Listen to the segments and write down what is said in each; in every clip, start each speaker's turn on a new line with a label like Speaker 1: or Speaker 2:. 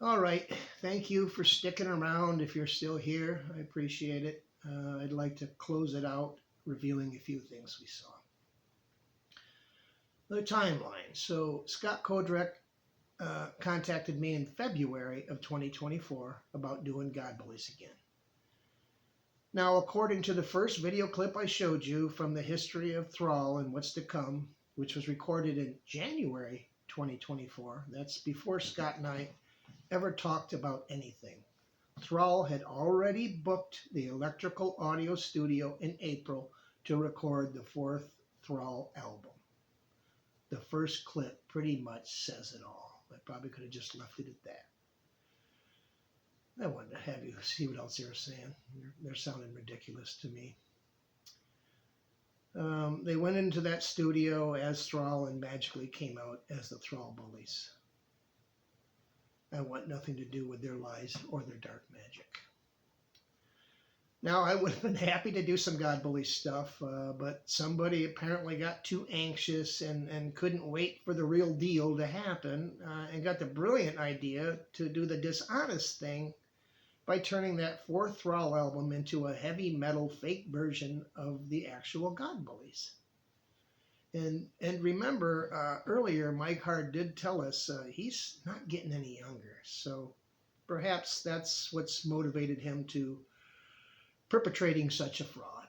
Speaker 1: All right. Thank you for sticking around if you're still here. I appreciate it. I'd like to close it out revealing a few things we saw. The timeline. So Scott Kodrek contacted me in February of 2024 about doing God Bullies again. Now, according to the first video clip I showed you from the history of Thrall and what's to come, which was recorded in January 2024, that's before Scott and I ever talked about anything. Thrall had already booked the Electrical Audio Studio in April to record the fourth Thrall album. The first clip pretty much says it all. I probably could have just left it at that. I wanted to have you see what else they're saying. They're sounding ridiculous to me. They went into that studio as Thrall and magically came out as the Thrall Bullies. I want nothing to do with their lies or their dark magic. Now, I would have been happy to do some God Bully stuff, but somebody apparently got too anxious and couldn't wait for the real deal to happen and got the brilliant idea to do the dishonest thing by turning that fourth Thrall album into a heavy metal fake version of the Actual God Bullies. And remember, earlier, Mike Hard did tell us he's not getting any younger. So perhaps that's what's motivated him to perpetrating such a fraud.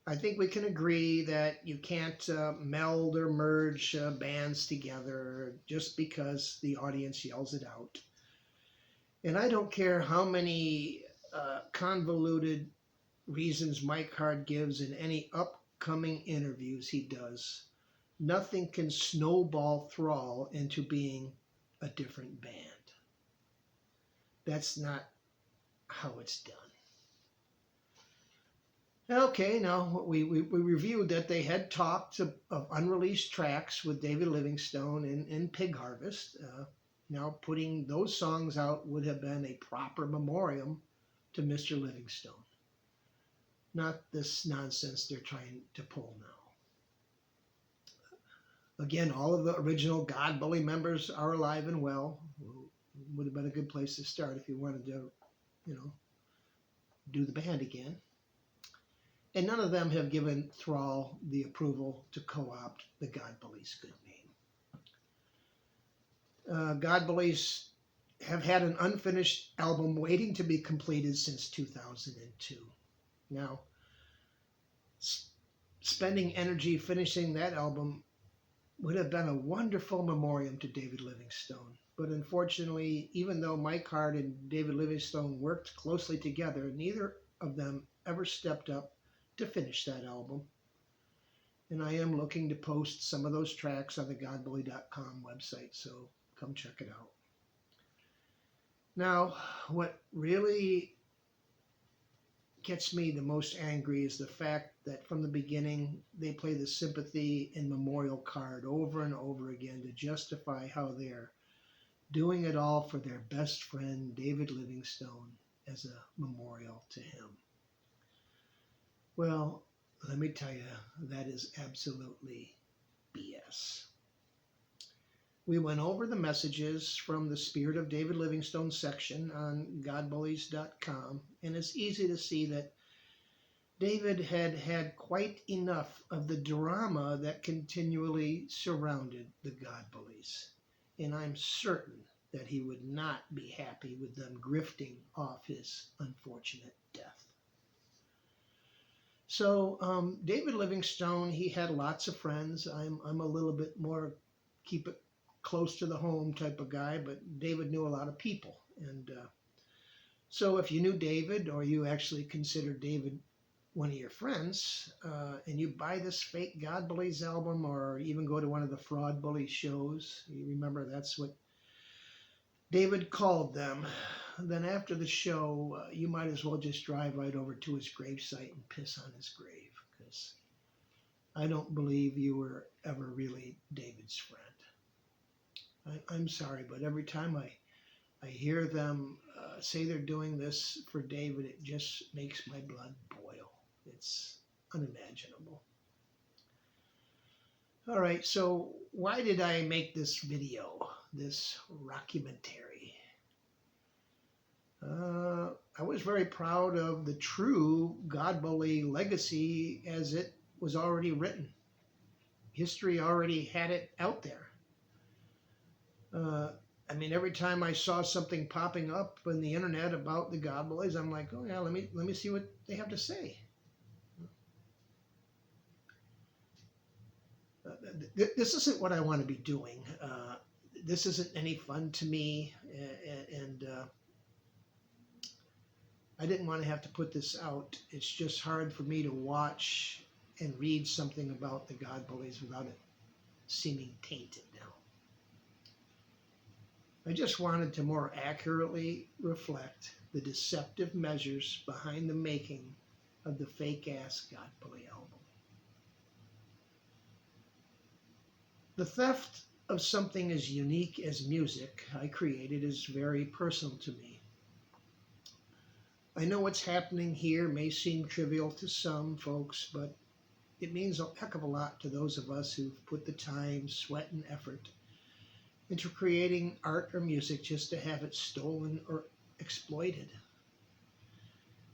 Speaker 1: I think we can agree that you can't meld or merge bands together just because the audience yells it out. And I don't care how many convoluted reasons Mike Hard gives in any upcoming interviews he does. Nothing can snowball Thrall into being a different band. That's not how it's done. Okay, now we reviewed that they had talked of unreleased tracks with David Livingstone in Pig Harvest. Now putting those songs out would have been a proper memoriam to Mr. Livingstone. Not this nonsense they're trying to pull now. Again, all of the original God Bully members are alive and well. Would have been a good place to start if you wanted to, do the band again. And none of them have given Thrall the approval to co-opt the God Bullies' good name. God Bullies have had an unfinished album waiting to be completed since 2002. Now, spending energy finishing that album would have been a wonderful memoriam to David Livingstone. But unfortunately, even though Mike Hard and David Livingstone worked closely together, neither of them ever stepped up to finish that album. And I am looking to post some of those tracks on the godbully.com website, so come check it out. Now, what really gets me the most angry is the fact that from the beginning they play the sympathy and memorial card over and over again to justify how they're doing it all for their best friend David Livingstone as a memorial to him. Well, let me tell you, that is absolutely BS. We went over the messages from the Spirit of David Livingstone section on godbullies.com, and it's easy to see that David had quite enough of the drama that continually surrounded the God Bullies. And I'm certain that he would not be happy with them grifting off his unfortunate death. So David Livingstone, he had lots of friends. I'm a little bit more keep it close to the home type of guy, but David knew a lot of people. And so if you knew David, or you actually considered David one of your friends, and you buy this fake God Bullies album, or even go to one of the Fraud Bully shows, you remember that's what David called them, then after the show, you might as well just drive right over to his gravesite and piss on his grave, because I don't believe you were ever really David's friend. I'm sorry, but every time I hear them say they're doing this for David, it just makes my blood boil. It's unimaginable. All right, so why did I make this video? this rockumentary. I was very proud of the true God Bully legacy as it was already written. History already had it out there. I mean, every time I saw something popping up on the internet about the God Bullies, I'm like, oh yeah, let me see what they have to say. This isn't what I want to be doing. This isn't any fun to me, and I didn't want to have to put this out. It's just hard for me to watch and read something about the God Bullies without it seeming tainted now. I just wanted to more accurately reflect the deceptive measures behind the making of the fake-ass God Bully album. The theft of something as unique as music I created is very personal to me. I know what's happening here may seem trivial to some folks, but it means a heck of a lot to those of us who've put the time, sweat, and effort into creating art or music just to have it stolen or exploited.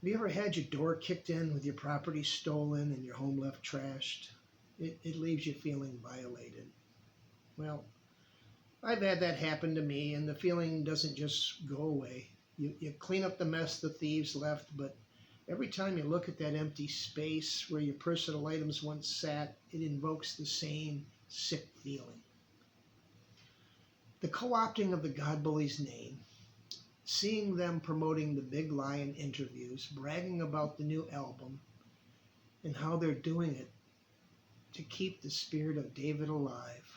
Speaker 1: Have you ever had your door kicked in with your property stolen and your home left trashed? It leaves you feeling violated. Well, I've had that happen to me, and the feeling doesn't just go away. You clean up the mess the thieves left, but every time you look at that empty space where your personal items once sat, it invokes the same sick feeling. The co-opting of the God Bullies name, seeing them promoting the Big Lion interviews, bragging about the new album, and how they're doing it to keep the spirit of David alive,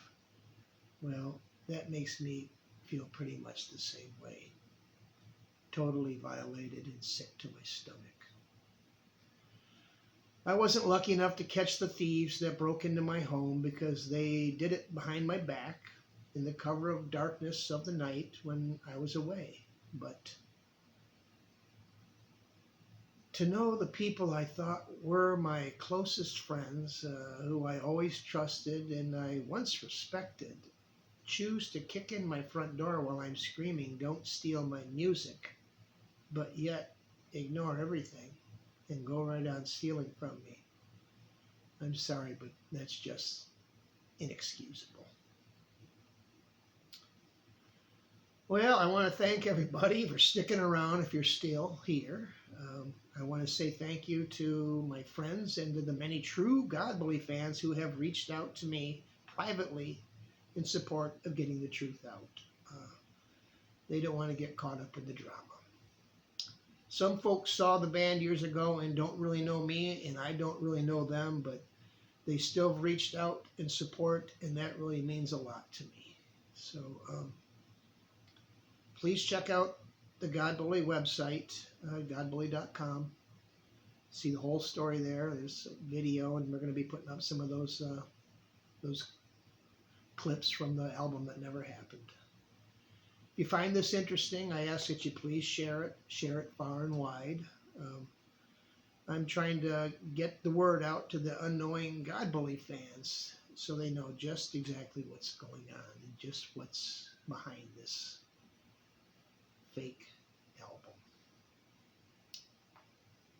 Speaker 1: well, that makes me feel pretty much the same way. Totally violated and sick to my stomach. I wasn't lucky enough to catch the thieves that broke into my home because they did it behind my back in the cover of darkness of the night when I was away. But to know the people I thought were my closest friends, who I always trusted and I once respected, choose to kick in my front door while I'm screaming, "Don't steal my music," but yet ignore everything and go right on stealing from me. I'm sorry, but that's just inexcusable. Well, I want to thank everybody for sticking around if you're still here. I want to say thank you to my friends and to the many true God Bully fans who have reached out to me privately in support of getting the truth out. They don't want to get caught up in the drama. Some folks saw the band years ago and don't really know me, and I don't really know them, but they still have reached out in support, and that really means a lot to me. So please check out the God Bully website, godbully.com. See the whole story there. There's a video, and we're going to be putting up some of those clips from the album that never happened. If you find this interesting, I ask that you please share it far and wide. I'm trying to get the word out to the unknowing God Bully fans so they know just exactly what's going on and just what's behind this fake album.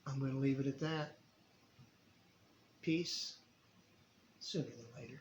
Speaker 1: I'm going to leave it at that. Peace. Sooner than later.